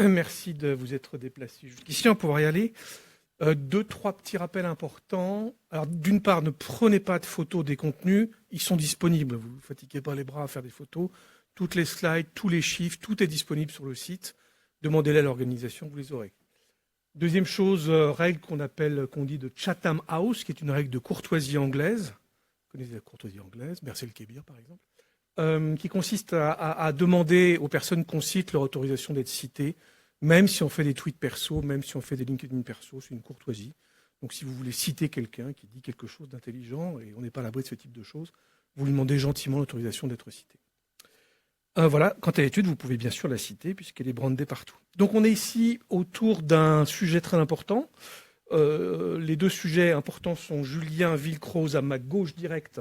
Merci de vous être déplacé jusqu'ici. On va pouvoir y aller. Deux, trois petits rappels importants. Alors, d'une part, ne prenez pas de photos des contenus. Ils sont disponibles. Vous ne vous fatiguez pas les bras à faire des photos. Toutes les slides, tous les chiffres, tout est disponible sur le site. Demandez-les à l'organisation, vous les aurez. Deuxième chose, règle qu'on dit de Chatham House, qui est une règle de courtoisie anglaise. Vous connaissez la courtoisie anglaise, Bercel Kébir par exemple, qui consiste à demander aux personnes qu'on cite leur autorisation d'être citées, même si on fait des tweets perso, même si on fait des LinkedIn perso, c'est une courtoisie. Donc si vous voulez citer quelqu'un qui dit quelque chose d'intelligent, et on n'est pas à l'abri de ce type de choses, vous lui demandez gentiment l'autorisation d'être cité. Voilà, quant à l'étude, vous pouvez bien sûr la citer puisqu'elle est brandée partout. Donc on est ici autour d'un sujet très important. Les deux sujets importants sont Julien Villecroze à ma gauche directe,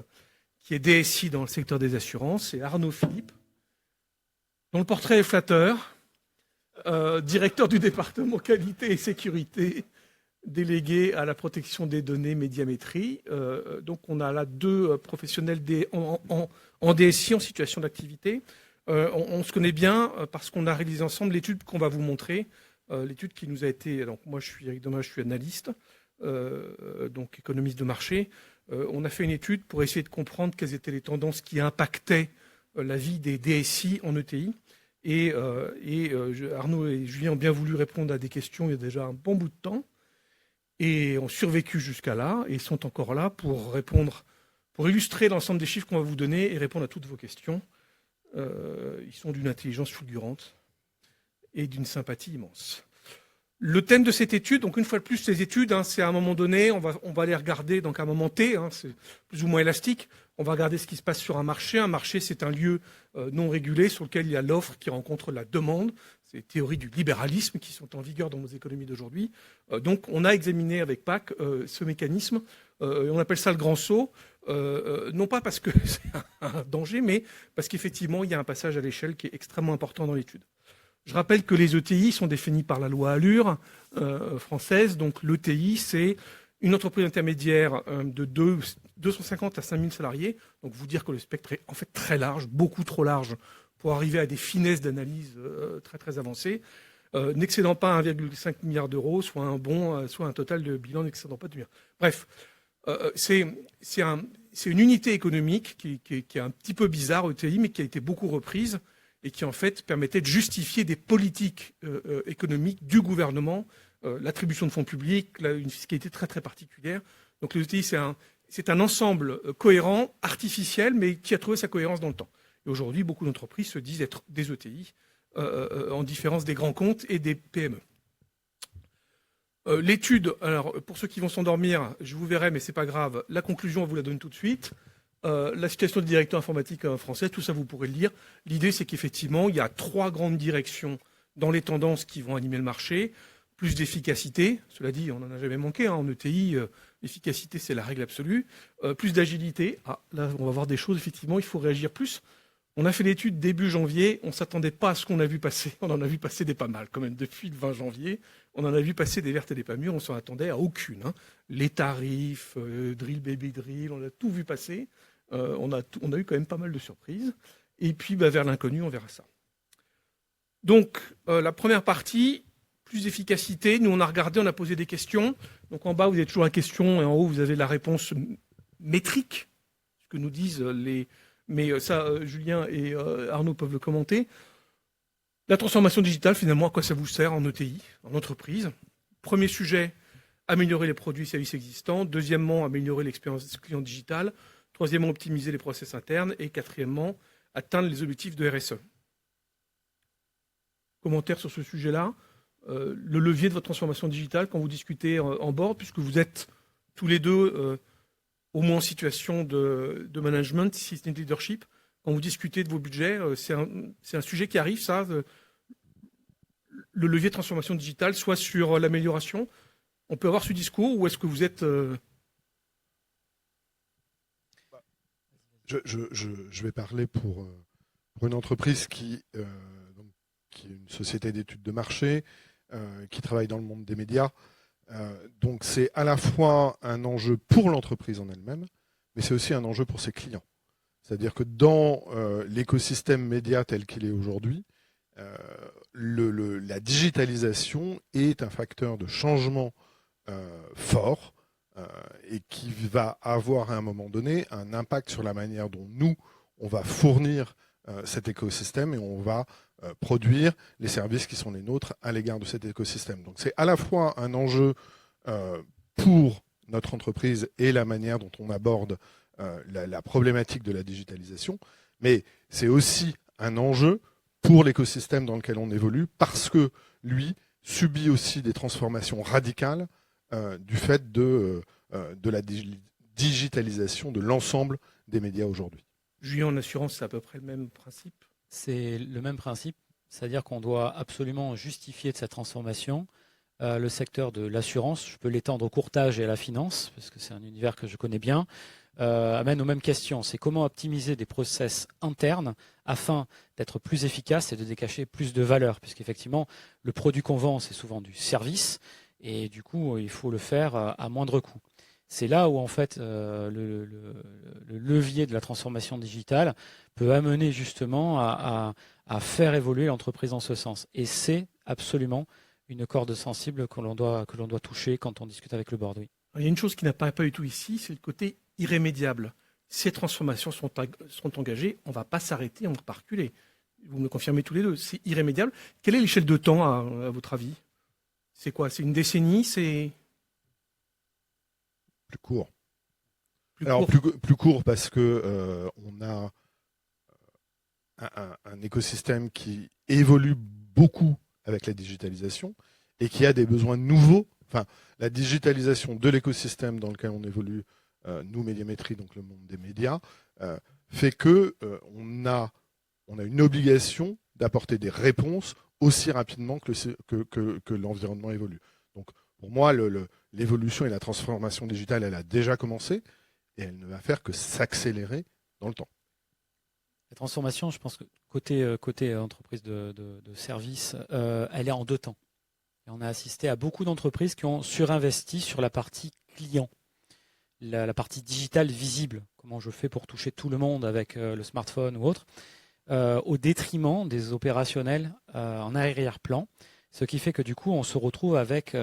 qui est DSI dans le secteur des assurances, et Arnaud Philippe, dont le portrait est flatteur, directeur du département qualité et sécurité, délégué à la protection des données médiamétrie. Donc on a là deux professionnels en DSI en situation d'activité. On se connaît bien parce qu'on a réalisé ensemble l'étude qu'on va vous montrer, l'étude qui nous a été... Donc moi, Eric Dommage, je suis analyste, donc économiste de marché. On a fait une étude pour essayer de comprendre quelles étaient les tendances qui impactaient la vie des DSI en ETI. Arnaud et Julien ont bien voulu répondre à des questions il y a déjà un bon bout de temps et ont survécu jusqu'à là et sont encore là pour répondre, pour illustrer l'ensemble des chiffres qu'on va vous donner et répondre à toutes vos questions. Ils sont d'une intelligence fulgurante et d'une sympathie immense. Le thème de cette étude, donc une fois de plus, ces études, c'est à un moment donné, on va les regarder, donc à un moment T, c'est plus ou moins élastique, on va regarder ce qui se passe sur un marché. Un marché, c'est un lieu non régulé sur lequel il y a l'offre qui rencontre la demande. C'est les théories du libéralisme qui sont en vigueur dans nos économies d'aujourd'hui. Donc on a examiné avec PAC ce mécanisme, on appelle ça le grand saut. Non pas parce que c'est un danger, mais parce qu'effectivement, il y a un passage à l'échelle qui est extrêmement important dans l'étude. Je rappelle que les ETI sont définis par la loi Allure française. Donc l'ETI, c'est une entreprise intermédiaire de 250 à 5000 salariés. Donc vous dire que le spectre est en fait très large, beaucoup trop large pour arriver à des finesses d'analyse très très avancées, n'excédant pas 1,5 milliard d'euros, soit un total de bilan n'excédant pas 2 milliards. Bref, c'est une unité économique qui est un petit peu bizarre, ETI, mais qui a été beaucoup reprise et qui en fait permettait de justifier des politiques économiques du gouvernement, l'attribution de fonds publics, une fiscalité très très particulière. Donc le ETI, c'est un ensemble cohérent, artificiel, mais qui a trouvé sa cohérence dans le temps. Et aujourd'hui, beaucoup d'entreprises se disent être des ETI, en différence des grands comptes et des PME. L'étude, alors pour ceux qui vont s'endormir, je vous verrai, mais c'est pas grave. La conclusion, on vous la donne tout de suite. La situation du directeur informatique français, tout ça vous pourrez le lire. L'idée, c'est qu'effectivement, il y a 3 grandes directions dans les tendances qui vont animer le marché. Plus d'efficacité, cela dit, on n'en a jamais manqué. En ETI, l'efficacité, c'est la règle absolue. Plus d'agilité. Là, on va voir des choses, effectivement, il faut réagir plus. On a fait l'étude début janvier, on ne s'attendait pas à ce qu'on a vu passer. On en a vu passer des pas mal quand même depuis le 20 janvier. On en a vu passer des vertes et des pas mûres, on s'en attendait à aucune. Les tarifs, drill baby drill, on a tout vu passer. On a eu quand même pas mal de surprises. Et puis vers l'inconnu, on verra ça. Donc la première partie, plus d'efficacité. Nous on a regardé, on a posé des questions. Donc en bas vous avez toujours la question et en haut vous avez la réponse métrique, ce que nous disent les... Mais ça, Julien et Arnaud peuvent le commenter. La transformation digitale, finalement, à quoi ça vous sert en ETI, en entreprise? Premier sujet, améliorer les produits et services existants. Deuxièmement, améliorer l'expérience client digitale. Troisièmement, optimiser les process internes. Et quatrièmement, atteindre les objectifs de RSE. Commentaire sur ce sujet-là. Le levier de votre transformation digitale quand vous discutez en board, puisque vous êtes tous les deux... au moins en situation de management, si c'est une leadership, quand vous discutez de vos budgets, c'est un sujet qui arrive, ça, le levier de transformation digitale, soit sur l'amélioration. On peut avoir ce discours ou est-ce que vous êtes... Je vais parler pour une entreprise qui est une société d'études de marché, qui travaille dans le monde des médias. Donc c'est à la fois un enjeu pour l'entreprise en elle-même, mais c'est aussi un enjeu pour ses clients. C'est-à-dire que dans l'écosystème média tel qu'il est aujourd'hui, la digitalisation est un facteur de changement fort et qui va avoir à un moment donné un impact sur la manière dont nous, on va fournir cet écosystème et on va produire les services qui sont les nôtres à l'égard de cet écosystème. Donc c'est à la fois un enjeu pour notre entreprise et la manière dont on aborde la problématique de la digitalisation, mais c'est aussi un enjeu pour l'écosystème dans lequel on évolue parce que lui subit aussi des transformations radicales du fait de la digitalisation de l'ensemble des médias aujourd'hui. Julien, en assurance, c'est à peu près le même principe? C'est le même principe, c'est-à-dire qu'on doit absolument justifier de cette transformation. Le secteur de l'assurance, je peux l'étendre au courtage et à la finance, parce que c'est un univers que je connais bien, amène aux mêmes questions. C'est comment optimiser des process internes afin d'être plus efficace et de décacher plus de valeur, puisqu'effectivement, le produit qu'on vend, c'est souvent du service, et du coup, il faut le faire à moindre coût. C'est là où, en fait, le levier de la transformation digitale peut amener justement à faire évoluer l'entreprise en ce sens. Et c'est absolument une corde sensible que l'on doit toucher quand on discute avec le board. Oui. Il y a une chose qui n'apparaît pas du tout ici, c'est le côté irrémédiable. Ces transformations sont engagées, on ne va pas s'arrêter, on ne va pas reculer. Vous me confirmez tous les deux, c'est irrémédiable. Quelle est l'échelle de temps, à votre avis? C'est quoi? C'est une décennie? C'est plus court. court. Plus court parce que on a un écosystème qui évolue beaucoup avec la digitalisation et qui a des besoins nouveaux. Enfin, la digitalisation de l'écosystème dans lequel on évolue, nous, Médiamétrie, donc le monde des médias, fait que on a une obligation d'apporter des réponses aussi rapidement que l'environnement évolue. Donc, pour moi, l'évolution et la transformation digitale, elle a déjà commencé et elle ne va faire que s'accélérer dans le temps. La transformation, je pense que côté entreprise de service, elle est en deux temps. Et on a assisté à beaucoup d'entreprises qui ont surinvesti sur la partie client, la partie digitale visible, comment je fais pour toucher tout le monde avec le smartphone ou autre, au détriment des opérationnels en arrière-plan, ce qui fait que du coup on se retrouve avec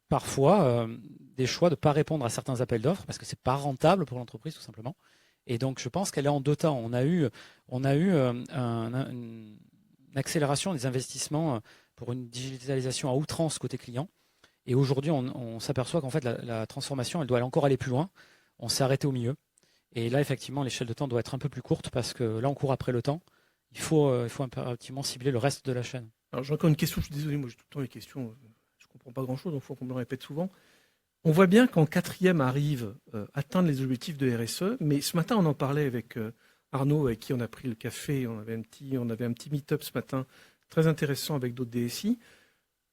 parfois des choix de ne pas répondre à certains appels d'offres parce que c'est pas rentable pour l'entreprise tout simplement. Et donc je pense qu'elle est en deux temps. On a eu une accélération des investissements pour une digitalisation à outrance côté client. Et aujourd'hui on s'aperçoit qu'en fait la transformation elle doit encore aller plus loin. On s'est arrêté au milieu. Et là, effectivement, l'échelle de temps doit être un peu plus courte parce que là, on court après le temps. Il faut impérativement cibler le reste de la chaîne. Alors, j'ai encore une question. Je suis désolé, moi, j'ai tout le temps les questions. Je ne comprends pas grand-chose, donc il faut qu'on me le répète souvent. On voit bien qu'en quatrième arrive atteindre les objectifs de RSE. Mais ce matin, on en parlait avec Arnaud, avec qui on a pris le café. On avait un petit meet-up ce matin, très intéressant avec d'autres DSI.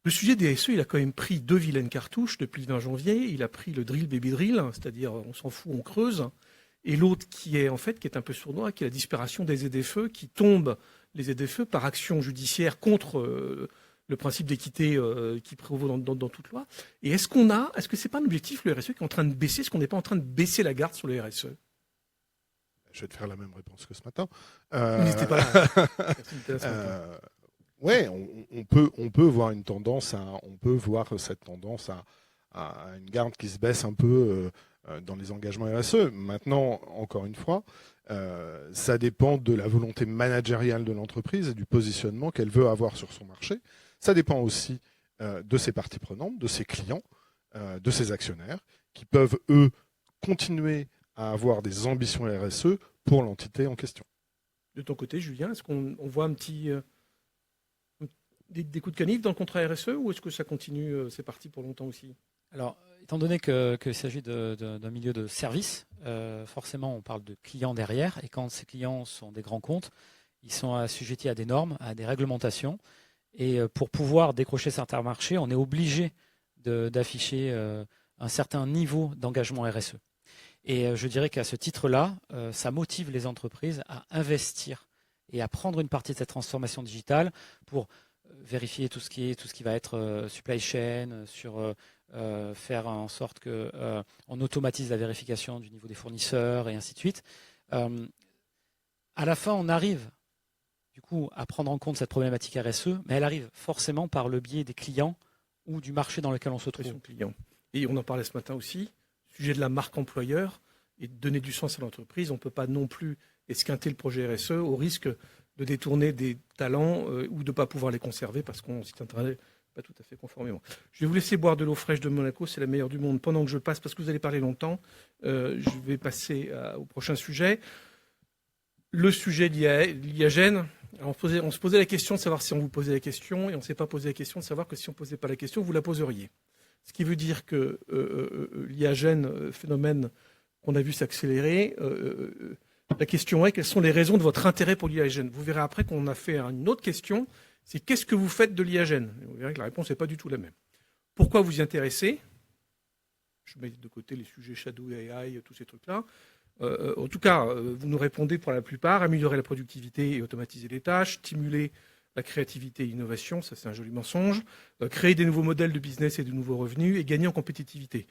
Le sujet des RSE, il a quand même pris 2 vilaines cartouches depuis le 20 janvier. Il a pris le drill, baby drill, c'est-à-dire on s'en fout, on creuse. Et l'autre qui est un peu sournois, qui est la disparition des ZFE, qui tombent les ZFE par action judiciaire contre le principe d'équité qui prévaut dans toute loi. Et est-ce que c'est pas un objectif, le RSE, qui est en train de baisser? Est-ce qu'on n'est pas en train de baisser la garde sur le RSE? Je vais te faire la même réponse que ce matin. N'hésitez pas là. Ouais, on peut voir une tendance cette tendance à une garde qui se baisse un peu dans les engagements RSE. Maintenant, encore une fois, ça dépend de la volonté managériale de l'entreprise et du positionnement qu'elle veut avoir sur son marché. Ça dépend aussi de ses parties prenantes, de ses clients, de ses actionnaires, qui peuvent, eux, continuer à avoir des ambitions RSE pour l'entité en question. De ton côté, Julien, est-ce qu'on voit un petit... des coups de canif dans le contrat RSE ou est-ce que ça continue, c'est parti pour longtemps aussi? Alors, étant donné qu'il s'agit d'un milieu de service, forcément on parle de clients derrière, et quand ces clients sont des grands comptes, ils sont assujettis à des normes, à des réglementations, et pour pouvoir décrocher certains marchés, on est obligé d'afficher un certain niveau d'engagement RSE. Et je dirais qu'à ce titre-là, ça motive les entreprises à investir et à prendre une partie de cette transformation digitale pour vérifier tout ce qui va être supply chain, sur faire en sorte qu'on automatise la vérification du niveau des fournisseurs et ainsi de suite. À la fin, on arrive du coup à prendre en compte cette problématique RSE, mais elle arrive forcément par le biais des clients ou du marché dans lequel on se trouve. Pression client. Et on en parlait ce matin aussi, sujet de la marque employeur et de donner du sens à l'entreprise. On ne peut pas non plus esquinter le projet RSE au risque de détourner des talents ou de ne pas pouvoir les conserver parce qu'on s'y tiendrait pas tout à fait conformément. Je vais vous laisser boire de l'eau fraîche de Monaco, c'est la meilleure du monde. Pendant que je passe, parce que vous allez parler longtemps, je vais passer au prochain sujet. Le sujet de l'IAGEN. On se posait la question de savoir si on vous posait la question et on ne s'est pas posé la question de savoir que si on ne posait pas la question, vous la poseriez. Ce qui veut dire que l'IAGEN, phénomène qu'on a vu s'accélérer, la question est quelles sont les raisons de votre intérêt pour l'IAGEN. Vous verrez après qu'on a fait une autre question, c'est qu'est-ce que vous faites de l'IAGEN. Vous verrez que la réponse n'est pas du tout la même. Pourquoi vous y intéressez? Je mets de côté les sujets Shadow AI, tous ces trucs-là. En tout cas, vous nous répondez pour la plupart, améliorer la productivité et automatiser les tâches, stimuler la créativité et l'innovation, ça c'est un joli mensonge, créer des nouveaux modèles de business et de nouveaux revenus et gagner en compétitivité.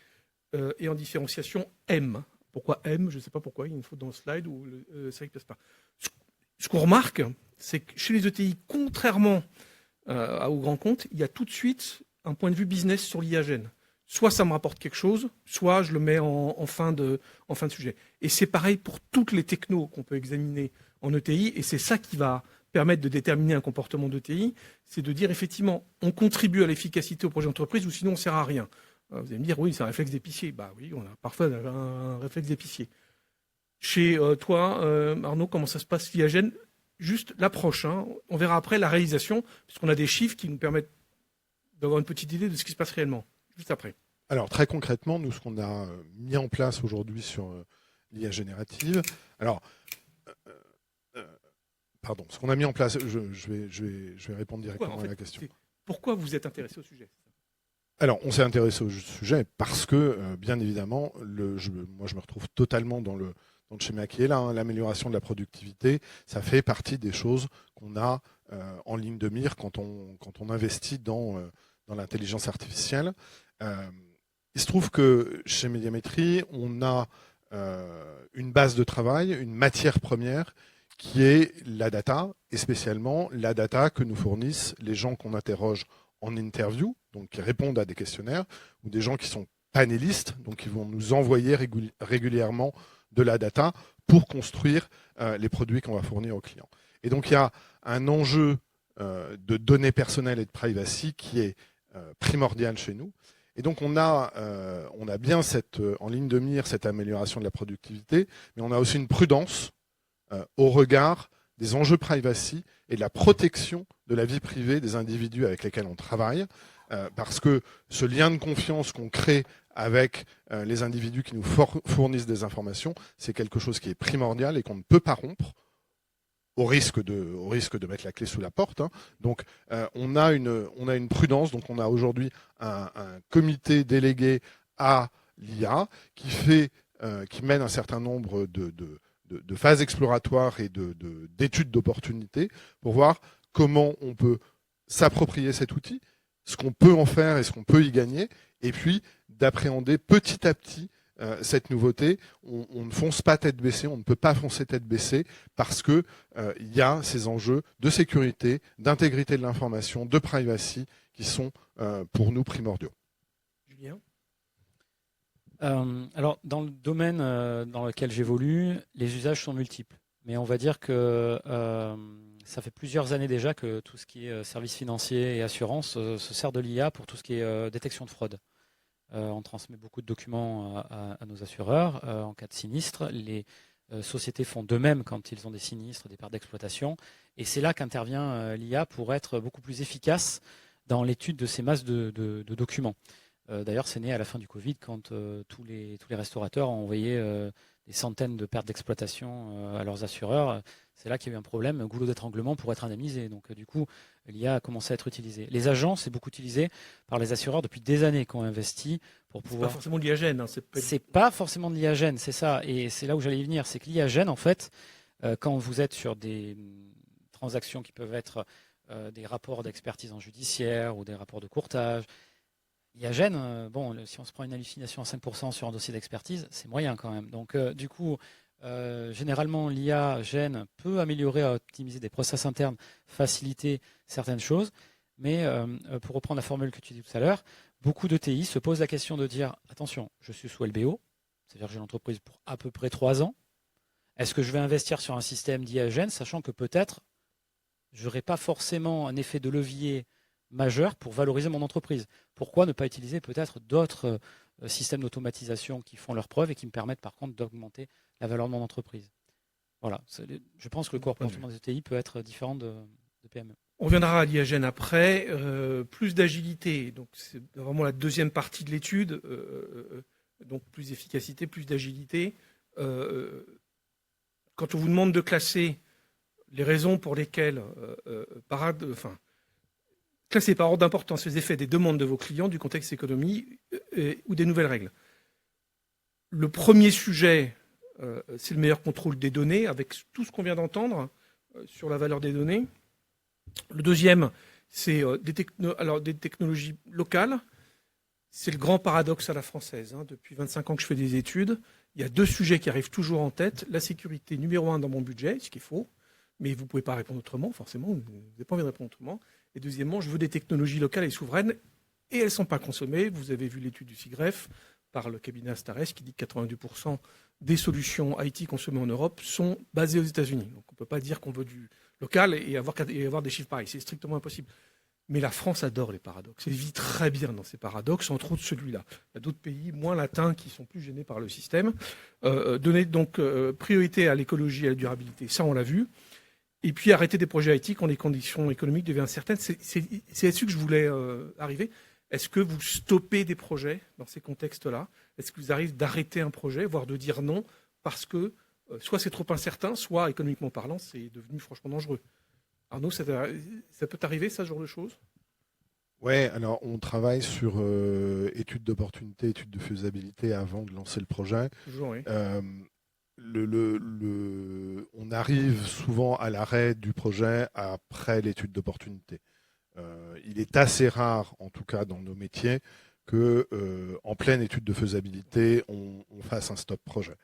Et en différenciation M. Pourquoi M? Je ne sais pas pourquoi, il y a une faute dans le slide où ça ne passe pas. Ce qu'on remarque, c'est que chez les ETI, contrairement aux grands comptes, il y a tout de suite un point de vue business sur l'IAGEN. Soit ça me rapporte quelque chose, soit je le mets en fin de sujet. Et c'est pareil pour toutes les technos qu'on peut examiner en ETI, et c'est ça qui va permettre de déterminer un comportement d'ETI, c'est de dire effectivement, on contribue à l'efficacité au projet d'entreprise ou sinon on ne sert à rien. Vous allez me dire, oui, c'est un réflexe d'épicier. Bah oui, on a parfois un réflexe d'épicier. Chez toi, Arnaud, comment ça se passe l'IAGEN? Juste l'approche, hein. On verra après la réalisation, puisqu'on a des chiffres qui nous permettent d'avoir une petite idée de ce qui se passe réellement. Juste après. Alors très concrètement, nous, ce qu'on a mis en place aujourd'hui sur l'IA générative, ce qu'on a mis en place, je vais répondre directement à la question. Pourquoi vous êtes intéressé au sujet? Alors, on s'est intéressé au sujet parce que, bien évidemment, moi je me retrouve totalement dans le schéma qui est là, hein, l'amélioration de la productivité, ça fait partie des choses qu'on a en ligne de mire quand on investit dans l'intelligence artificielle. Il se trouve que chez Médiamétrie, on a une base de travail, une matière première qui est la data, et spécialement la data que nous fournissent les gens qu'on interroge en interview, donc qui répondent à des questionnaires, ou des gens qui sont panélistes, donc qui vont nous envoyer régulièrement de la data pour construire les produits qu'on va fournir aux clients. Et donc il y a un enjeu de données personnelles et de privacy qui est primordial chez nous. Et donc on a bien en ligne de mire cette amélioration de la productivité, mais on a aussi une prudence au regard des enjeux privacy et de la protection de la vie privée des individus avec lesquels on travaille, parce que ce lien de confiance qu'on crée avec les individus qui nous fournissent des informations, c'est quelque chose qui est primordial et qu'on ne peut pas rompre, au risque de mettre la clé sous la porte. Hein. Donc on a une prudence, donc on a aujourd'hui un comité délégué à l'IA qui mène un certain nombre de phases exploratoires et d'études d'opportunité pour voir comment on peut s'approprier cet outil, ce qu'on peut en faire et ce qu'on peut y gagner, et puis d'appréhender petit à petit cette nouveauté. On ne fonce pas tête baissée, on ne peut pas foncer tête baissée parce que il y a ces enjeux de sécurité, d'intégrité de l'information, de privacy qui sont pour nous primordiaux. Julien ? Alors, dans le domaine dans lequel j'évolue, les usages sont multiples. Mais on va dire que ça fait plusieurs années déjà que tout ce qui est services financiers et assurance se sert de l'IA pour tout ce qui est détection de fraude. On transmet beaucoup de documents à nos assureurs en cas de sinistre. Les sociétés font d'eux-mêmes quand ils ont des sinistres, des pertes d'exploitation. Et c'est là qu'intervient l'IA pour être beaucoup plus efficace dans l'étude de ces masses de documents. D'ailleurs, c'est né à la fin du Covid quand tous les restaurateurs ont envoyé des centaines de pertes d'exploitation à leurs assureurs. C'est là qu'il y a eu un problème, goulot d'étranglement pour être indemnisé. Donc du coup, l'IA a commencé à être utilisée. Les agents, c'est beaucoup utilisé par les assureurs depuis des années qui ont investi pour pouvoir... C'est pas forcément de l'IAGEN. Hein, c'est pas forcément de l'IAGEN, c'est ça. Et c'est là où j'allais y venir. C'est que l'IAGEN, en fait, quand vous êtes sur des transactions qui peuvent être des rapports d'expertise en judiciaire ou des rapports de courtage, l'IAGEN, si on se prend une hallucination à 5% sur un dossier d'expertise, c'est moyen quand même. Donc, du coup, Généralement, l'IA gène peut améliorer, optimiser des process internes, faciliter certaines choses. Mais pour reprendre la formule que tu dis tout à l'heure, beaucoup de TI se posent la question de dire attention, je suis sous LBO, c'est-à-dire que j'ai l'entreprise pour à peu près 3 ans. Est-ce que je vais investir sur un système d'IA gène, sachant que peut-être je n'aurai pas forcément un effet de levier majeur pour valoriser mon entreprise? Pourquoi ne pas utiliser peut-être d'autres systèmes d'automatisation qui font leurs preuves et qui me permettent par contre d'augmenter la valeur de mon entreprise? Voilà, je pense que le comportement des ETI peut être différent de PME. On viendra à l'IAGEN après. Plus d'agilité, donc c'est vraiment la deuxième partie de l'étude. Donc plus d'efficacité, plus d'agilité. Quand on vous demande de classer les raisons pour lesquelles, classer par ordre d'importance les effets des demandes de vos clients, du contexte économique ou des nouvelles règles. Le premier sujet, c'est le meilleur contrôle des données, avec tout ce qu'on vient d'entendre sur la valeur des données. Le deuxième, c'est des technologies locales. C'est le grand paradoxe à la française. Depuis 25 ans que je fais des études, il y a deux sujets qui arrivent toujours en tête. La sécurité, numéro 1 dans mon budget, ce qui est faux, mais vous ne pouvez pas répondre autrement, forcément, vous n'avez pas envie de répondre autrement. Et deuxièmement, je veux des technologies locales et souveraines, et elles ne sont pas consommées. Vous avez vu l'étude du SIGREF par le cabinet Astares qui dit que 82% des solutions IT consommées en Europe sont basées aux États-Unis. Donc on ne peut pas dire qu'on veut du local et avoir des chiffres pareils. C'est strictement impossible. Mais la France adore les paradoxes. Elle vit très bien dans ces paradoxes, entre autres celui-là. Il y a d'autres pays moins latins qui sont plus gênés par le système. Donner donc priorité à l'écologie et à la durabilité, ça on l'a vu. Et puis arrêter des projets IT quand les conditions économiques deviennent incertaines. C'est là-dessus que je voulais arriver. Est-ce que vous stoppez des projets dans ces contextes-là? Est-ce que vous arrivez d'arrêter un projet, voire de dire non, parce que soit c'est trop incertain, soit économiquement parlant, c'est devenu franchement dangereux? Arnaud, ça peut arriver, ça, ce genre de choses? Ouais, alors on travaille sur études d'opportunité, études de faisabilité avant de lancer le projet. Toujours, oui. On arrive souvent à l'arrêt du projet après l'étude d'opportunité. Il est assez rare, en tout cas dans nos métiers, que en pleine étude de faisabilité, on fasse un stop projet.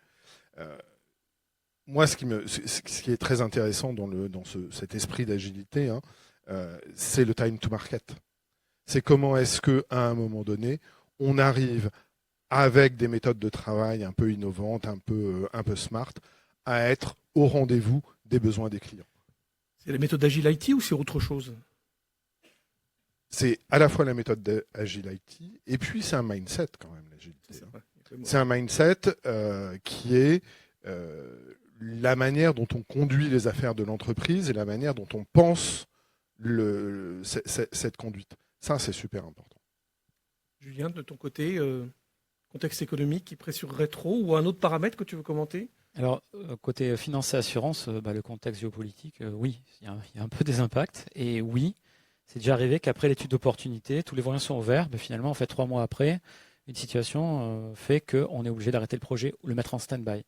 Moi, ce qui est très intéressant dans cet esprit d'agilité, c'est le time to market. C'est comment est-ce qu'à un moment donné, on arrive avec des méthodes de travail un peu innovantes, un peu smart, à être au rendez-vous des besoins des clients. C'est la méthode d'Agile IT ou c'est autre chose? C'est à la fois la méthode d'Agile IT et puis c'est un mindset quand même, l'agilité. C'est un mindset qui est la manière dont on conduit les affaires de l'entreprise et la manière dont on pense cette conduite. Ça, c'est super important. Julien, de ton côté, contexte économique qui pressurerait trop ou un autre paramètre que tu veux commenter? Alors, côté finance et assurance, le contexte géopolitique, oui, il y a un peu des impacts. Et oui, c'est déjà arrivé qu'après l'étude d'opportunité, tous les voyants sont ouverts. Mais finalement, en fait, 3 mois après, une situation fait qu'on est obligé d'arrêter le projet ou le mettre en stand-by.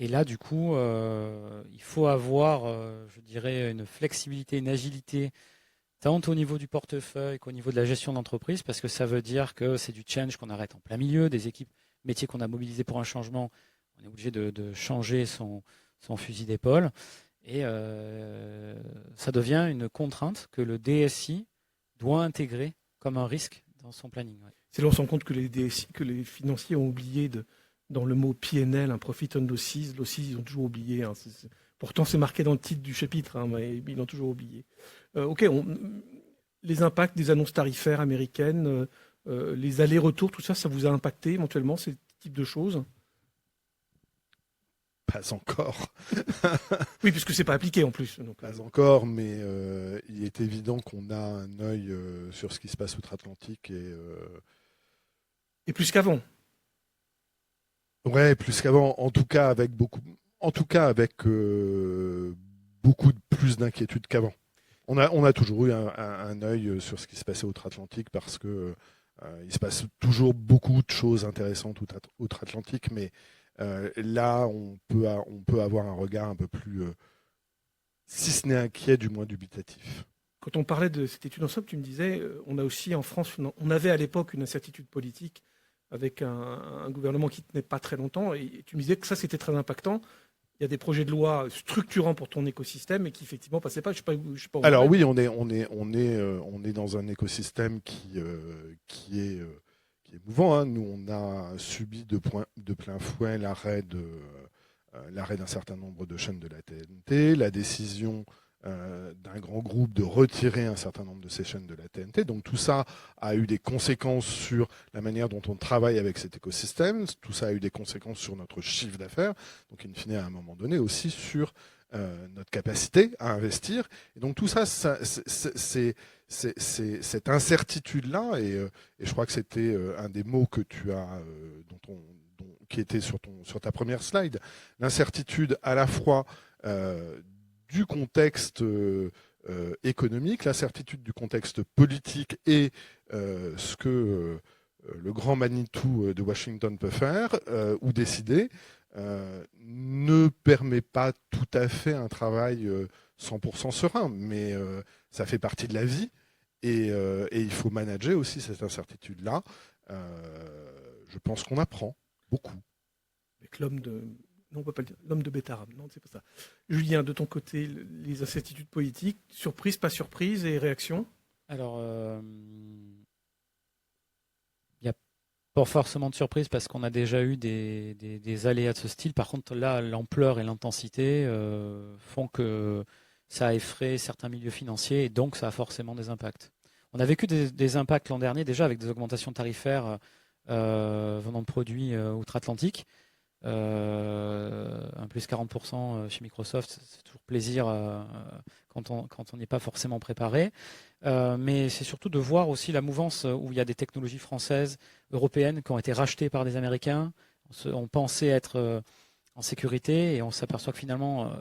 Et là, du coup, il faut avoir, je dirais, une flexibilité, une agilité, tant au niveau du portefeuille qu'au niveau de la gestion d'entreprise, parce que ça veut dire que c'est du change qu'on arrête en plein milieu, des équipes métiers qu'on a mobilisées pour un changement, on est obligé de changer son fusil d'épaule. Et ça devient une contrainte que le DSI doit intégrer comme un risque dans son planning. Ouais. C'est là on se rend compte que les DSI, que les financiers ont oublié dans le mot PNL, un profit on losses, ils ont toujours oublié. Pourtant, c'est marqué dans le titre du chapitre, mais ils l'ont toujours oublié. Les impacts des annonces tarifaires américaines, les allers-retours, tout ça, ça vous a impacté éventuellement, ces types de choses? Pas encore. Oui, puisque c'est pas appliqué en plus. Donc, pas encore, mais il est évident qu'on a un œil sur ce qui se passe outre-Atlantique. Et plus qu'avant. Ouais, plus qu'avant. En tout cas, avec beaucoup plus d'inquiétude qu'avant. On a toujours eu un œil sur ce qui se passait outre-Atlantique parce que il se passe toujours beaucoup de choses intéressantes outre-Atlantique, mais là, on peut avoir un regard un peu plus, si ce n'est inquiet, du moins dubitatif. Quand on parlait de cette étude en somme, tu me disais, on a aussi en France, on avait à l'époque une incertitude politique avec un gouvernement qui ne tenait pas très longtemps. Et tu me disais que ça, c'était très impactant. Il y a des projets de loi structurants pour ton écosystème et qui effectivement passaient pas. Je sais pas où Alors on est. oui, on est dans un écosystème qui est mouvant, hein. Nous, on a subi de plein fouet l'arrêt d'un certain nombre de chaînes de la TNT, la décision d'un grand groupe de retirer un certain nombre de ces chaînes de la TNT. Donc tout ça a eu des conséquences sur la manière dont on travaille avec cet écosystème. Tout ça a eu des conséquences sur notre chiffre d'affaires. Donc in fine, à un moment donné, aussi sur notre capacité à investir. Et donc tout ça, c'est cette incertitude-là, et je crois que c'était un des mots que tu as, qui était sur ta première slide, l'incertitude à la fois du contexte économique, l'incertitude du contexte politique et ce que le grand Manitou de Washington peut faire ou décider, ne permet pas tout à fait un travail 100% serein, mais ça fait partie de la vie et il faut manager aussi cette incertitude-là. Je pense qu'on apprend beaucoup. Avec l'homme de... Non, on peut pas le dire. L'homme de Bétarab. Non, c'est pas ça. Julien, de ton côté, les incertitudes politiques, surprise, pas surprise et réaction? Alors, il n'y a pas forcément de surprise parce qu'on a déjà eu des aléas de ce style. Par contre, là, l'ampleur et l'intensité font que ça effraie certains milieux financiers et donc ça a forcément des impacts. On a vécu des impacts l'an dernier déjà avec des augmentations tarifaires venant de produits outre-Atlantique. Un plus 40% chez Microsoft, c'est toujours plaisir quand on n'est pas forcément préparé. Mais c'est surtout de voir aussi la mouvance où il y a des technologies françaises, européennes qui ont été rachetées par des Américains. On pensait être en sécurité et on s'aperçoit que finalement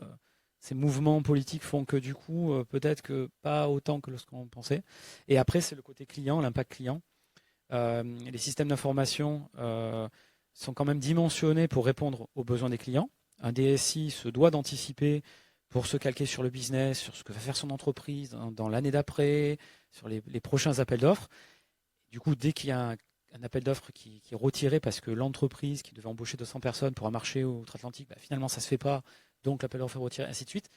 ces mouvements politiques font que du coup peut-être que pas autant que ce qu'on pensait. Et après c'est le côté client, l'impact client. Les systèmes d'information sont quand même dimensionnés pour répondre aux besoins des clients. Un DSI se doit d'anticiper pour se calquer sur le business, sur ce que va faire son entreprise dans l'année d'après, sur les prochains appels d'offres. Du coup, dès qu'il y a un appel d'offres qui est retiré parce que l'entreprise qui devait embaucher 200 personnes pour un marché outre-Atlantique, finalement ça ne se fait pas, donc l'appel d'offres est retiré, ainsi de suite.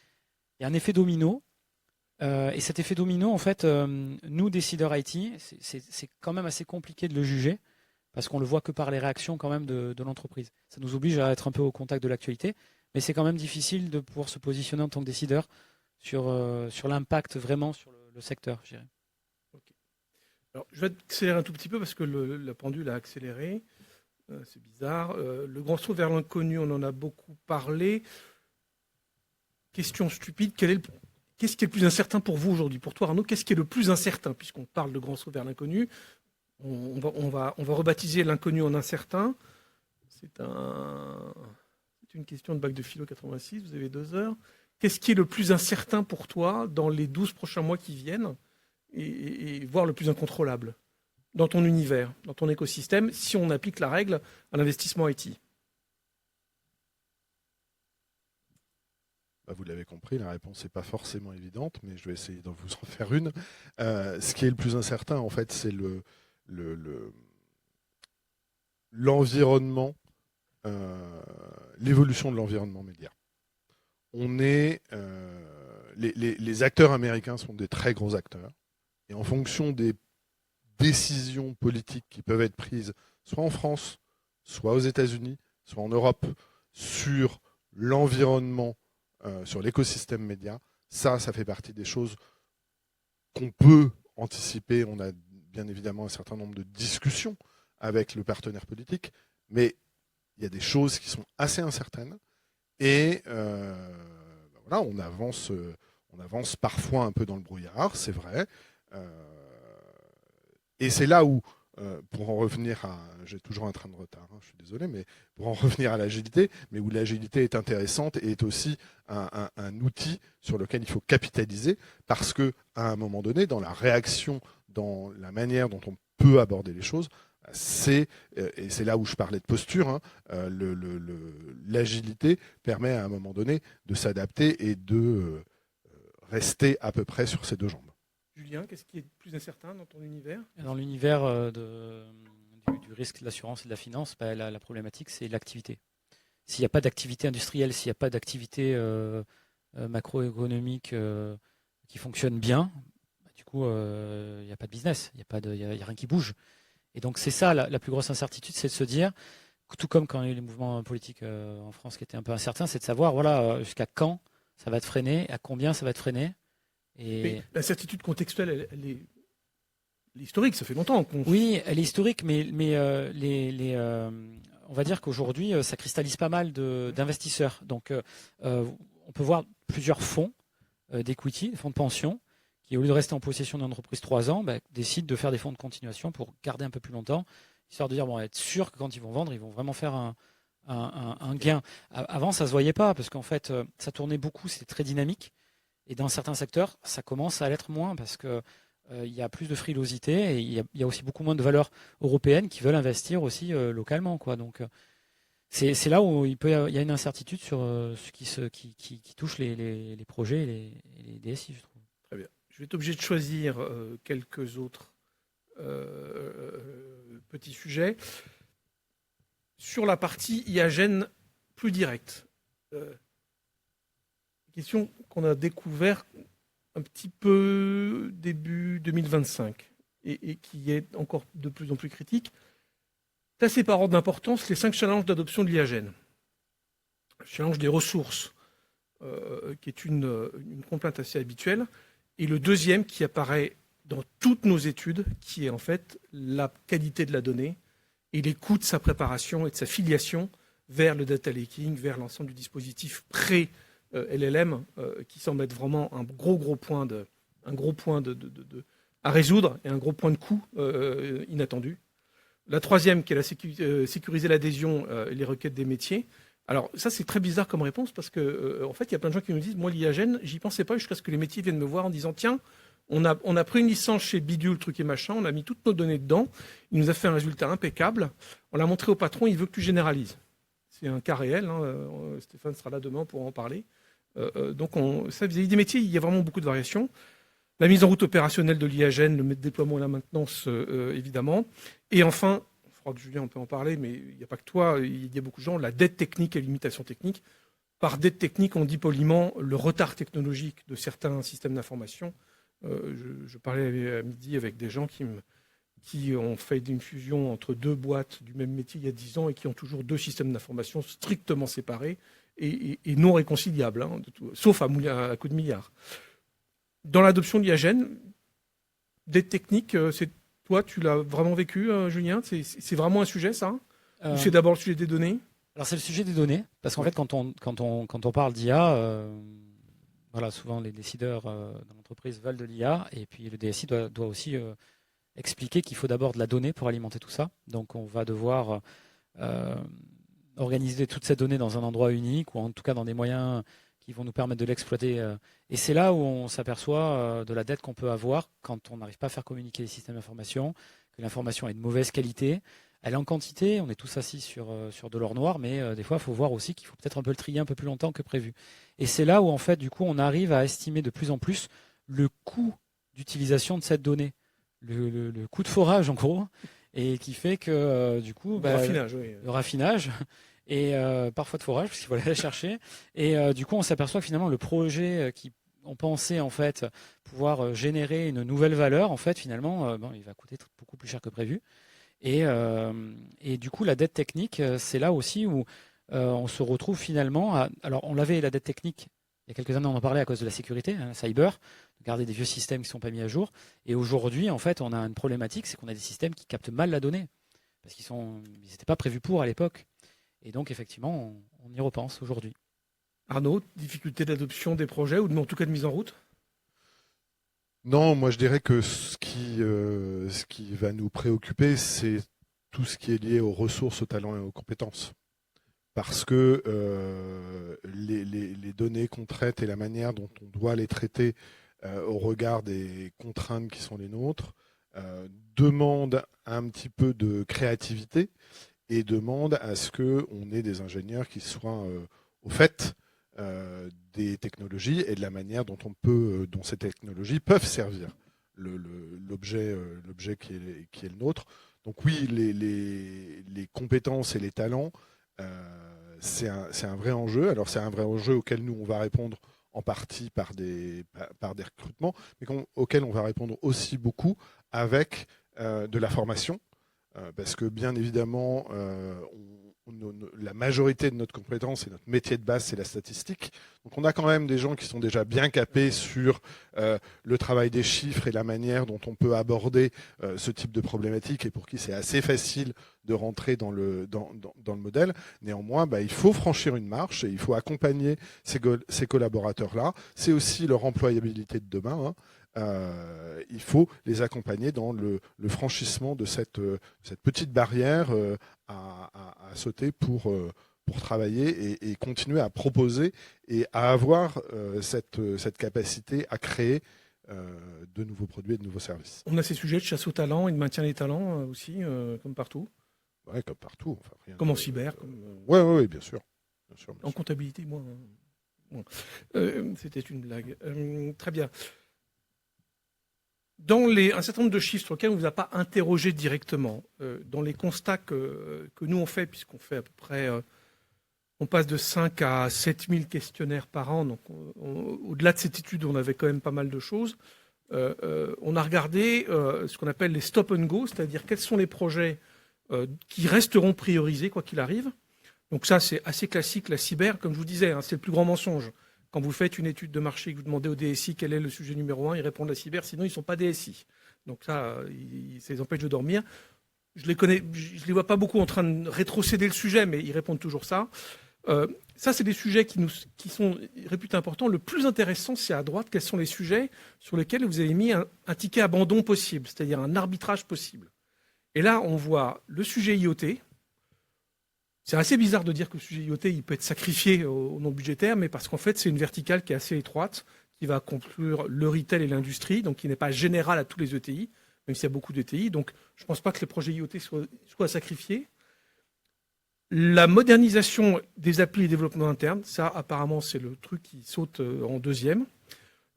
Il y a un effet domino. Et cet effet domino, en fait, nous, décideurs IT, c'est quand même assez compliqué de le juger parce qu'on le voit que par les réactions quand même de l'entreprise. Ça nous oblige à être un peu au contact de l'actualité, mais c'est quand même difficile de pouvoir se positionner en tant que décideur sur l'impact vraiment sur le secteur, je dirais. Okay. Alors, je vais accélérer un tout petit peu parce que la pendule a accéléré. C'est bizarre. Le grand saut vers l'inconnu, on en a beaucoup parlé. Question stupide, qu'est-ce qui est le plus incertain pour vous aujourd'hui? Pour toi, Arnaud, qu'est-ce qui est le plus incertain? Puisqu'on parle de grand saut vers l'inconnu, on va rebaptiser l'inconnu en incertain. C'est une question de bac de philo 86, vous avez 2 heures. Qu'est-ce qui est le plus incertain pour toi dans les 12 prochains mois qui viennent et voire le plus incontrôlable dans ton univers, dans ton écosystème, si on applique la règle à l'investissement IT? Vous l'avez compris, la réponse n'est pas forcément évidente, mais je vais essayer de vous en faire une. Ce qui est le plus incertain, en fait, c'est l'environnement, l'évolution de l'environnement média. Les acteurs américains sont des très gros acteurs, et en fonction des décisions politiques qui peuvent être prises, soit en France, soit aux États-Unis, soit en Europe, sur l'environnement, sur l'écosystème média, ça fait partie des choses qu'on peut anticiper. On a bien évidemment un certain nombre de discussions avec le partenaire politique, mais il y a des choses qui sont assez incertaines et voilà, on avance parfois un peu dans le brouillard, c'est vrai. Et c'est là où, pour en revenir à... J'ai toujours un train de retard, je suis désolé, mais pour en revenir à l'agilité, mais où l'agilité est intéressante et est aussi un outil sur lequel il faut capitaliser, parce qu'à un moment donné, dans la réaction, dans la manière dont on peut aborder les choses, et c'est là où je parlais de posture, l'agilité permet à un moment donné de s'adapter et de rester à peu près sur ses 2 jambes. Julien, qu'est-ce qui est le plus incertain dans ton univers? Dans l'univers du risque de l'assurance et de la finance, la problématique, c'est l'activité. S'il n'y a pas d'activité industrielle, s'il n'y a pas d'activité macroéconomique qui fonctionne bien, du coup, il n'y a pas de business, il n'y a rien qui bouge. Et donc, c'est ça la plus grosse incertitude, c'est de se dire, tout comme quand il y a eu les mouvements politiques en France qui étaient un peu incertains, c'est de savoir voilà, jusqu'à quand ça va être freiné, à combien ça va être freiné. Mais l'incertitude contextuelle, elle est historique, ça fait longtemps qu'on... Oui, elle est historique, mais on va dire qu'aujourd'hui, ça cristallise pas mal d'investisseurs. Donc, on peut voir plusieurs fonds d'equity, des fonds de pension, qui, au lieu de rester en possession d'une entreprise 3 ans, décident de faire des fonds de continuation pour garder un peu plus longtemps, histoire de dire, bon, être sûr que quand ils vont vendre, ils vont vraiment faire un gain. Avant, ça ne se voyait pas, parce qu'en fait, ça tournait beaucoup, c'était très dynamique. Et dans certains secteurs, ça commence à l'être moins, parce que il y a plus de frilosité et il y a aussi beaucoup moins de valeurs européennes qui veulent investir aussi localement, quoi. Donc, c'est là où il y a une incertitude sur ce qui touche les projets et les DSI, je trouve. Très bien. Je vais être obligé de choisir quelques autres petits sujets. Sur la partie IAGEN plus directe, question qu'on a découvert un petit peu début 2025 et qui est encore de plus en plus critique. Classé par ordre d'importance, les 5 challenges d'adoption de l'IAGEN. Le challenge des ressources, qui est une complainte assez habituelle, et le deuxième qui apparaît dans toutes nos études, qui est en fait la qualité de la donnée et les coûts de sa préparation et de sa filiation vers le data laking, vers l'ensemble du dispositif pré-LLM, qui semble être vraiment un gros point à résoudre et un gros point de coût inattendu. La troisième, qui est sécuriser l'adhésion et les requêtes des métiers. Alors ça, c'est très bizarre comme réponse parce que en fait, il y a plein de gens qui nous disent, moi, l'IAGEN, j'y pensais pas jusqu'à ce que les métiers viennent me voir en disant, tiens, on a pris une licence chez Bidule, truc et machin, on a mis toutes nos données dedans, il nous a fait un résultat impeccable, on l'a montré au patron, il veut que tu généralises. C'est un cas réel, hein, Stéphane sera là demain pour en parler. Donc, ça, vis-à-vis des métiers, il y a vraiment beaucoup de variations. La mise en route opérationnelle de l'IAGEN, le déploiement et la maintenance, évidemment. Et enfin, je crois que Julien, on peut en parler, mais il n'y a pas que toi, il y a beaucoup de gens, la dette technique et l'imitation technique. Par dette technique, on dit poliment le retard technologique de certains systèmes d'information. Je parlais à midi avec des gens qui ont fait une fusion entre 2 boîtes du même métier il y a 10 ans et qui ont toujours 2 systèmes d'information strictement séparés et non réconciliables, hein, sauf à coup de milliards. Dans l'adoption de l'IAGEN, dette technique, toi, tu l'as vraiment vécu, Julien? C'est vraiment un sujet, ça? Ou c'est d'abord le sujet des données? Alors, c'est le sujet des données, parce qu'en fait, quand on parle d'IA, voilà, souvent les décideurs dans l'entreprise veulent de l'IA, et puis le DSI doit aussi expliquer qu'il faut d'abord de la donnée pour alimenter tout ça. Donc, on va devoir organiser toutes ces données dans un endroit unique, ou en tout cas dans des moyens qui vont nous permettre de l'exploiter. Et c'est là où on s'aperçoit de la dette qu'on peut avoir quand on n'arrive pas à faire communiquer les systèmes d'information, que l'information est de mauvaise qualité. Elle est en quantité, on est tous assis sur de l'or noir, mais des fois, il faut voir aussi qu'il faut peut-être un peu le trier un peu plus longtemps que prévu. Et c'est là où, en fait, du coup, on arrive à estimer de plus en plus le coût d'utilisation de cette donnée, le coût de forage, en gros, et qui fait que, du coup... Le raffinage, et parfois de forage, parce qu'il faut aller la chercher. Et du coup, on s'aperçoit que finalement, le projet qui on pensait en fait pouvoir générer une nouvelle valeur, en fait, finalement, il va coûter beaucoup plus cher que prévu. Et du coup, la dette technique, c'est là aussi où on se retrouve finalement alors, on l'avait, la dette technique, il y a quelques années, on en parlait à cause de la sécurité, cyber, garder des vieux systèmes qui ne sont pas mis à jour. Et aujourd'hui, en fait, on a une problématique, c'est qu'on a des systèmes qui captent mal la donnée, parce qu'ils n'étaient pas prévus pour à l'époque. Et donc, effectivement, on y repense aujourd'hui. Arnaud, difficulté d'adoption des projets, ou en tout cas de mise en route? Non, moi je dirais que ce qui va nous préoccuper, c'est tout ce qui est lié aux ressources, aux talents et aux compétences. Parce que les données qu'on traite et la manière dont on doit les traiter au regard des contraintes qui sont les nôtres demandent un petit peu de créativité et demandent à ce qu'on ait des ingénieurs qui soient au fait des technologies et de la manière dont dont ces technologies peuvent servir l'objet qui est le nôtre. Donc oui, les compétences et les talents, c'est un vrai enjeu. Alors c'est un vrai enjeu auquel nous, on va répondre en partie par des recrutements, mais auquel on va répondre aussi beaucoup avec de la formation. Parce que bien évidemment, la majorité de notre compétence et notre métier de base, c'est la statistique. Donc on a quand même des gens qui sont déjà bien capés sur le travail des chiffres et la manière dont on peut aborder ce type de problématique et pour qui c'est assez facile de rentrer dans le modèle. Néanmoins, il faut franchir une marche et il faut accompagner ces collaborateurs-là. C'est aussi leur employabilité de demain. Il faut les accompagner dans le franchissement de cette petite barrière à sauter pour travailler et continuer à proposer et à avoir cette capacité à créer de nouveaux produits et de nouveaux services. On a ces sujets de chasse aux talents et de maintien des talents aussi, comme partout. Ouais, comme partout. Enfin, comme en cyber. Oui, bien sûr. En comptabilité, moi. Bon. C'était une blague. Très bien. Dans un certain nombre de chiffres sur lesquels on ne vous a pas interrogé directement, dans les constats que nous on fait, puisqu'on fait à peu près, on passe de 5 à 7 000 questionnaires par an, donc au-delà de cette étude, on avait quand même pas mal de choses. On a regardé ce qu'on appelle les stop and go, c'est-à-dire quels sont les projets qui resteront priorisés quoi qu'il arrive. Donc ça, c'est assez classique, la cyber, comme je vous disais, c'est le plus grand mensonge. Quand vous faites une étude de marché et que vous demandez au DSI quel est le sujet numéro 1, ils répondent la cyber, sinon ils ne sont pas DSI. Donc ça, ça les empêche de dormir. Je les vois pas beaucoup en train de rétrocéder le sujet, mais ils répondent toujours ça. Ça, c'est des sujets qui sont réputés importants. Le plus intéressant, c'est à droite, quels sont les sujets sur lesquels vous avez mis un ticket abandon possible, c'est-à-dire un arbitrage possible. Et là, on voit le sujet IoT. C'est assez bizarre de dire que le sujet IoT, il peut être sacrifié au non budgétaire, mais parce qu'en fait, c'est une verticale qui est assez étroite, qui va conclure le retail et l'industrie, donc qui n'est pas générale à tous les ETI, même s'il y a beaucoup d'ETI. Donc, je ne pense pas que les projets IoT soient sacrifiés. La modernisation des applis et développement interne, ça, apparemment, c'est le truc qui saute en deuxième.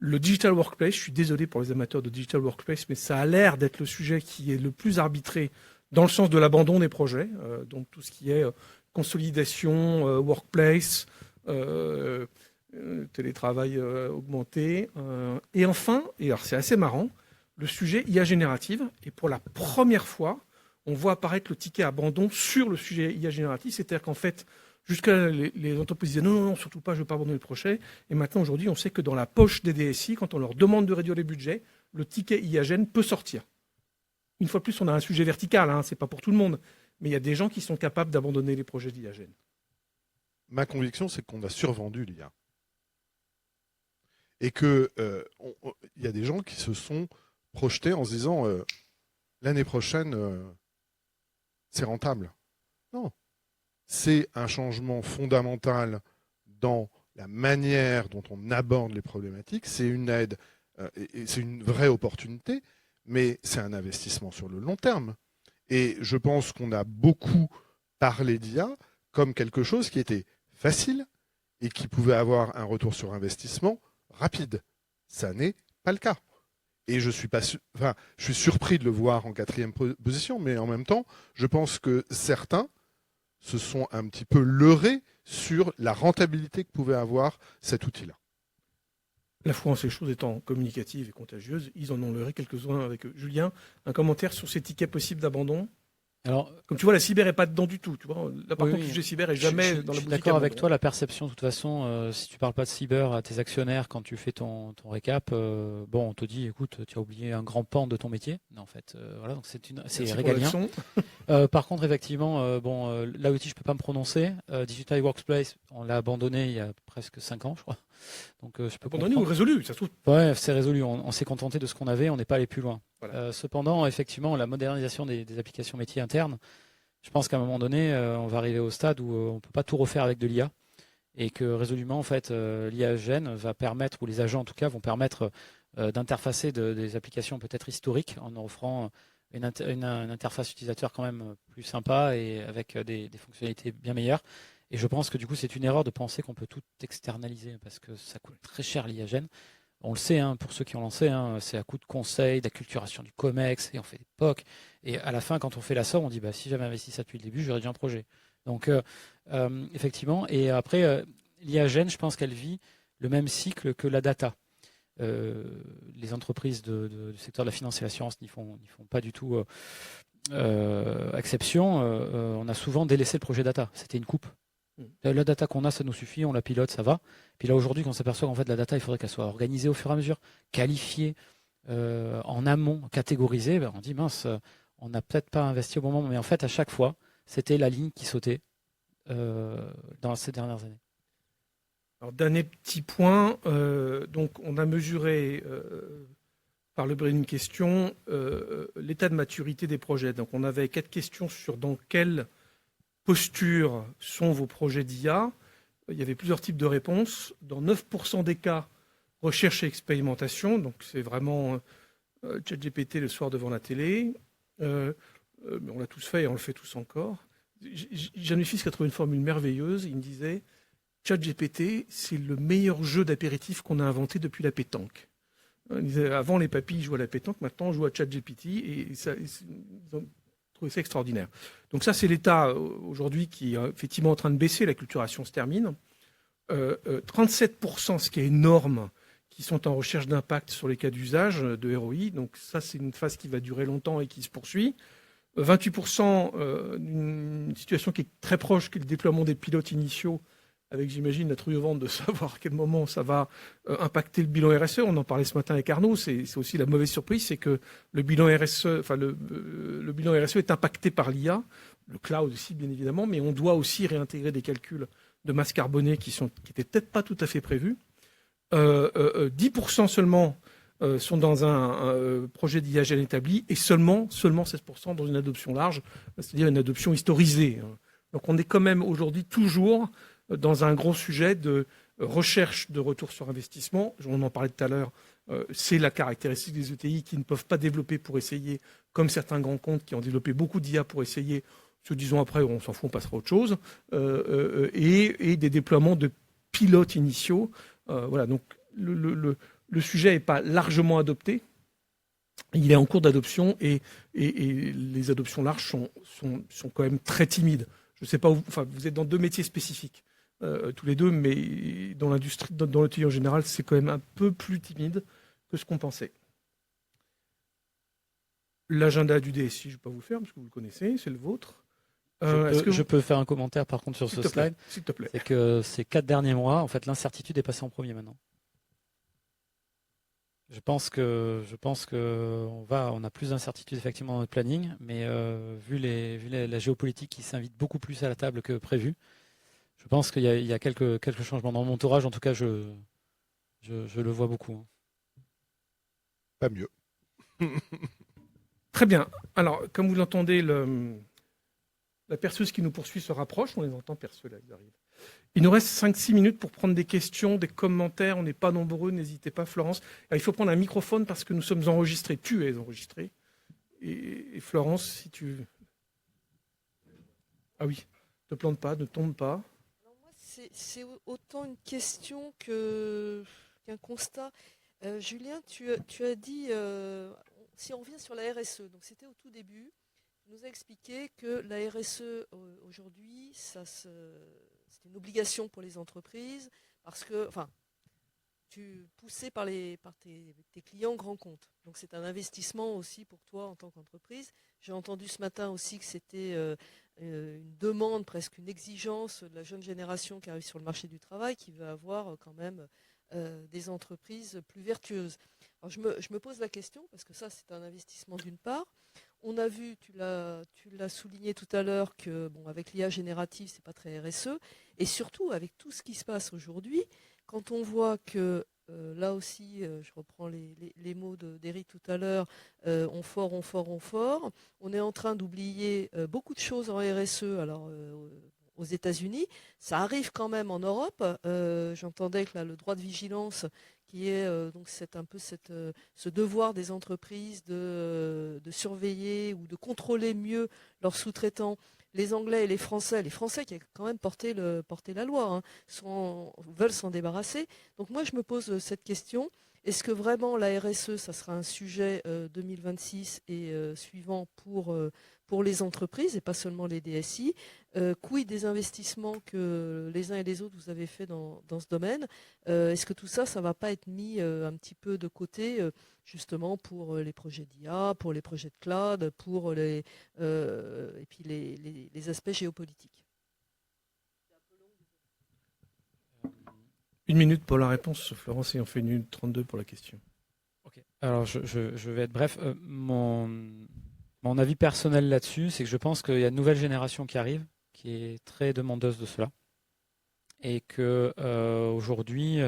Le digital workplace, je suis désolé pour les amateurs de digital workplace, mais ça a l'air d'être le sujet qui est le plus arbitré dans le sens de l'abandon des projets. Donc, tout ce qui est consolidation, workplace, télétravail augmenté. Et enfin, et alors c'est assez marrant, le sujet IA générative. Et pour la première fois, on voit apparaître le ticket abandon sur le sujet IA générative. C'est-à-dire qu'en fait, jusqu'à les entreprises disaient non, surtout pas, je ne veux pas abandonner le projet. Et maintenant, aujourd'hui, on sait que dans la poche des DSI, quand on leur demande de réduire les budgets, le ticket IA gène peut sortir. Une fois de plus, on a un sujet vertical, ce n'est pas pour tout le monde. Mais il y a des gens qui sont capables d'abandonner les projets d'IAGEN. Ma conviction, c'est qu'on a survendu l'IA. Et qu'il y a des gens qui se sont projetés en se disant l'année prochaine, c'est rentable. Non. C'est un changement fondamental dans la manière dont on aborde les problématiques. C'est une aide, et c'est une vraie opportunité, mais c'est un investissement sur le long terme. Et je pense qu'on a beaucoup parlé d'IA comme quelque chose qui était facile et qui pouvait avoir un retour sur investissement rapide. Ça n'est pas le cas. Et je suis surpris de le voir en 4e position, mais en même temps, je pense que certains se sont un petit peu leurrés sur la rentabilité que pouvait avoir cet outil-là. La foi en ces choses étant communicative et contagieuse, ils en ont leurré quelques-uns avec eux. Julien, un commentaire sur ces tickets possibles d'abandon? Alors, comme tu vois, la cyber n'est pas dedans du tout. Tu vois, là, par contre, le sujet cyber est jamais dans la boutique. Je suis d'accord avec toi. La perception, de toute façon, si tu parles pas de cyber à tes actionnaires quand tu fais ton récap, on te dit, écoute, tu as oublié un grand pan de ton métier. Non, en fait, voilà, donc c'est régalien. Par contre, effectivement, là aussi, je peux pas me prononcer. Digital Workplace, on l'a abandonné il y a presque 5 ans, je crois. Donc, je peux abandonné ou résolu, ça se trouve. Ouais, c'est résolu. On s'est contenté de ce qu'on avait. On n'est pas allé plus loin. Voilà. Cependant, effectivement, la modernisation des applications métiers internes, je pense qu'à un moment donné, on va arriver au stade où on ne peut pas tout refaire avec de l'IA et que résolument, en fait, l'IA Gen va permettre, ou les agents en tout cas, vont permettre d'interfacer des applications peut-être historiques en offrant une interface utilisateur quand même plus sympa et avec des fonctionnalités bien meilleures. Et je pense que du coup, c'est une erreur de penser qu'on peut tout externaliser parce que ça coûte très cher l'IA Gen. On le sait, hein, pour ceux qui ont lancé, hein, c'est à coup de conseils, d'acculturation du COMEX, et on fait des POC. Et à la fin, quand on fait la somme, on dit si j'avais investi ça depuis le début, j'aurais déjà un projet. Donc, effectivement. Et après, l'IAGEN, je pense qu'elle vit le même cycle que la data. Les entreprises du secteur de la finance et l'assurance n'y font pas du tout exception. On a souvent délaissé le projet data. C'était une coupe. La data qu'on a, ça nous suffit, on la pilote, ça va. Puis là, aujourd'hui, quand on s'aperçoit qu'en fait, la data, il faudrait qu'elle soit organisée au fur et à mesure, qualifiée en amont, catégorisée, ben, on dit mince, on n'a peut-être pas investi au bon moment. Mais en fait, à chaque fois, c'était la ligne qui sautait dans ces dernières années. Alors, dernier petit point, donc on a mesuré par le biais d'une question l'état de maturité des projets. Donc on avait 4 questions sur dans quelle posture sont vos projets d'IA. Il y avait plusieurs types de réponses. Dans 9% des cas, recherche et expérimentation. Donc c'est vraiment ChatGPT le soir devant la télé. On l'a tous fait et on le fait tous encore. J'ai un fils qui a trouvé une formule merveilleuse. Il me disait ChatGPT, c'est le meilleur jeu d'apéritif qu'on a inventé depuis la pétanque. Il disait, avant, les papilles jouaient à la pétanque, maintenant, on joue à ChatGPT et ça, ils ont trouvé ça extraordinaire. Donc ça, c'est l'état aujourd'hui qui est effectivement en train de baisser. La culturation se termine. 37%, ce qui est énorme, qui sont en recherche d'impact sur les cas d'usage de ROI. Donc ça, c'est une phase qui va durer longtemps et qui se poursuit. 28% d'une situation qui est très proche, qui est le déploiement des pilotes initiaux, avec, j'imagine, la trouille au ventre de savoir à quel moment ça va impacter le bilan RSE. On en parlait ce matin avec Arnaud. C'est aussi la mauvaise surprise, c'est que le bilan RSE, le bilan RSE est impacté par l'IA, le cloud aussi, bien évidemment, mais on doit aussi réintégrer des calculs de masse carbonée qui étaient peut-être pas tout à fait prévus. 10% seulement sont dans un projet d'IAGEN établi et seulement 16% dans une adoption large, c'est-à-dire une adoption historisée. Donc on est quand même aujourd'hui toujours dans un gros sujet de recherche de retour sur investissement. On en parlait tout à l'heure, c'est la caractéristique des ETI qui ne peuvent pas développer pour essayer, comme certains grands comptes qui ont développé beaucoup d'IA pour essayer, se disant après on s'en fout, on passera à autre chose, et des déploiements de pilotes initiaux. Voilà, donc le sujet n'est pas largement adopté. Il est en cours d'adoption et les adoptions larges sont quand même très timides. Je ne sais pas, vous êtes dans 2 métiers spécifiques, tous les deux, mais dans l'industrie, dans l'ETI en général, c'est quand même un peu plus timide que ce qu'on pensait. L'agenda du DSI, je ne vais pas vous le faire parce que vous le connaissez, c'est le vôtre. Je peux faire un commentaire par contre sur ce slide. S'il te plaît. C'est que ces 4 derniers mois, en fait, l'incertitude est passée en premier maintenant. Je pense que on a plus d'incertitude effectivement dans notre planning, mais vu la géopolitique qui s'invite beaucoup plus à la table que prévu, je pense qu'il y a quelques changements dans mon entourage. En tout cas, je le vois beaucoup. Pas mieux. Très bien. Alors, comme vous l'entendez, la perceuse qui nous poursuit se rapproche. On les entend percer, là, ils arrivent. Il nous reste 5-6 minutes pour prendre des questions, des commentaires. On n'est pas nombreux, n'hésitez pas, Florence. Alors, il faut prendre un microphone parce que nous sommes enregistrés. Tu es enregistré. Et Florence, si tu... Ah oui, ne te plante pas, ne tombe pas. Alors moi, c'est autant une question qu'un constat. Julien, tu as dit, si on revient sur la RSE, donc c'était au tout début, tu nous as expliqué que la RSE aujourd'hui, c'est une obligation pour les entreprises parce que, poussé par tes clients grands comptes. Donc c'est un investissement aussi pour toi en tant qu'entreprise. J'ai entendu ce matin aussi que c'était une demande, presque une exigence de la jeune génération qui arrive sur le marché du travail, qui veut avoir quand même des entreprises plus vertueuses. Alors je me pose la question, parce que ça c'est un investissement d'une part. On a vu, tu l'as souligné tout à l'heure, que avec l'IA générative, c'est pas très RSE. Et surtout, avec tout ce qui se passe aujourd'hui, quand on voit que là aussi, je reprends les mots d'Éric tout à l'heure, on fort, on est en train d'oublier beaucoup de choses en RSE. Alors, aux États-Unis, ça arrive quand même en Europe. J'entendais que là, le droit de vigilance, qui est donc ce devoir des entreprises de surveiller ou de contrôler mieux leurs sous-traitants. Les Anglais et les Français qui ont quand même porté la loi, veulent s'en débarrasser. Donc moi, je me pose cette question. Est-ce que vraiment la RSE, ça sera un sujet 2026 et suivant pour les entreprises et pas seulement les DSI? Quid des investissements que les uns et les autres vous avez fait dans ce domaine? Est-ce que tout ça, ça va pas être mis un petit peu de côté justement pour les projets d'IA, pour les projets de cloud, pour et puis les aspects géopolitiques? 1 minute pour la réponse, Florence, et on fait 1 minute 32 pour la question. Ok. Alors, je vais être bref. Mon avis personnel là-dessus, c'est que je pense qu'il y a une nouvelle génération qui arrive, qui est très demandeuse de cela. Et que aujourd'hui,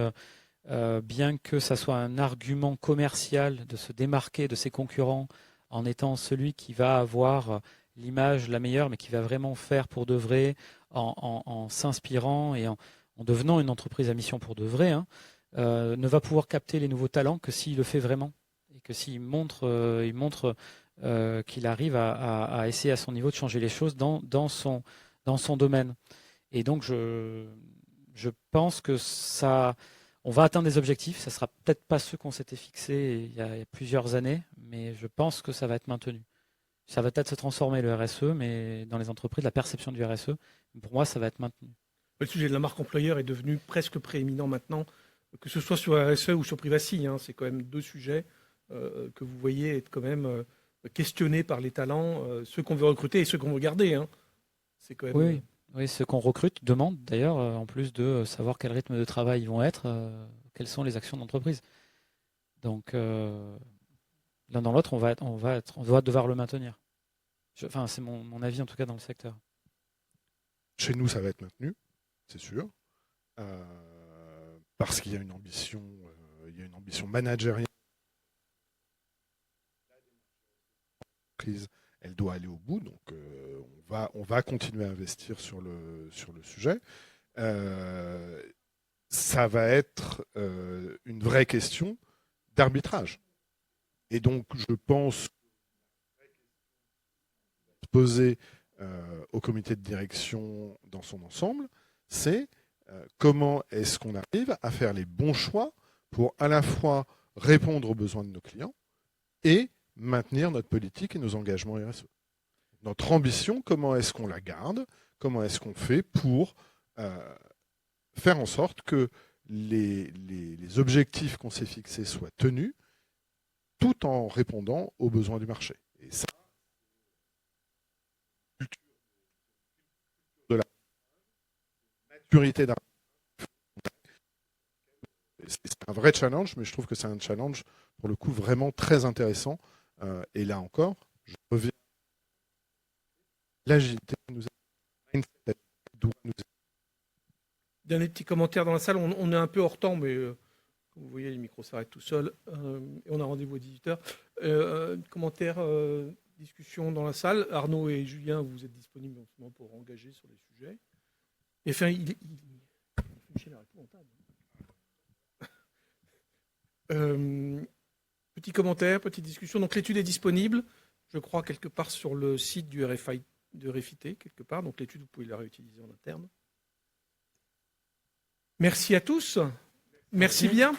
bien que ça soit un argument commercial de se démarquer de ses concurrents en étant celui qui va avoir l'image la meilleure, mais qui va vraiment faire pour de vrai, en s'inspirant et en devenant une entreprise à mission pour de vrai, hein, ne va pouvoir capter les nouveaux talents que s'il le fait vraiment. Et que s'il montre, qu'il arrive à essayer à son niveau de changer les choses dans son domaine. Et donc, je pense que on va atteindre des objectifs. Ça ne sera peut-être pas ceux qu'on s'était fixés il y a plusieurs années, mais je pense que ça va être maintenu. Ça va peut-être se transformer le RSE, mais dans les entreprises, la perception du RSE, pour moi, ça va être maintenu. Le sujet de la marque employeur est devenu presque prééminent maintenant, que ce soit sur RSE ou sur Privacy. Hein, c'est quand même 2 sujets que vous voyez être quand même questionnés par les talents, ceux qu'on veut recruter et ceux qu'on veut garder. Hein. C'est quand même, Oui, ceux qu'on recrute demandent d'ailleurs, en plus de savoir quel rythme de travail ils vont être, quelles sont les actions d'entreprise. Donc, l'un dans l'autre, on doit devoir le maintenir. Enfin, c'est mon avis en tout cas dans le secteur. Chez nous, ça va être maintenu, c'est sûr, parce qu'il y a une ambition managériale. Elle doit aller au bout, donc on va continuer à investir sur le sujet. Ça va être une vraie question d'arbitrage. Et donc, je pense poser au comité de direction dans son ensemble, c'est comment est-ce qu'on arrive à faire les bons choix pour à la fois répondre aux besoins de nos clients et maintenir notre politique et nos engagements RSE. Notre ambition, comment est-ce qu'on la garde? Comment est-ce qu'on fait pour faire en sorte que les objectifs qu'on s'est fixés soient tenus tout en répondant aux besoins du marché? Et ça, de la maturité d'un... C'est un vrai challenge, mais je trouve que c'est un challenge, pour le coup, vraiment très intéressant. Et là encore, je reviens. L'agilité nous Dernier petit commentaire dans la salle. On est un peu hors temps, mais comme vous voyez, les micros s'arrêtent tout seuls. Et on a rendez-vous à 18h. Commentaire, discussion dans la salle. Arnaud et Julien, vous êtes disponibles en ce moment pour engager sur les sujets. Et enfin, Michel est épouvantable. Petit commentaire, petite discussion. Donc l'étude est disponible, je crois, quelque part sur le site du RFIT, quelque part. Donc l'étude, vous pouvez la réutiliser en interne. Merci à tous. Merci bien.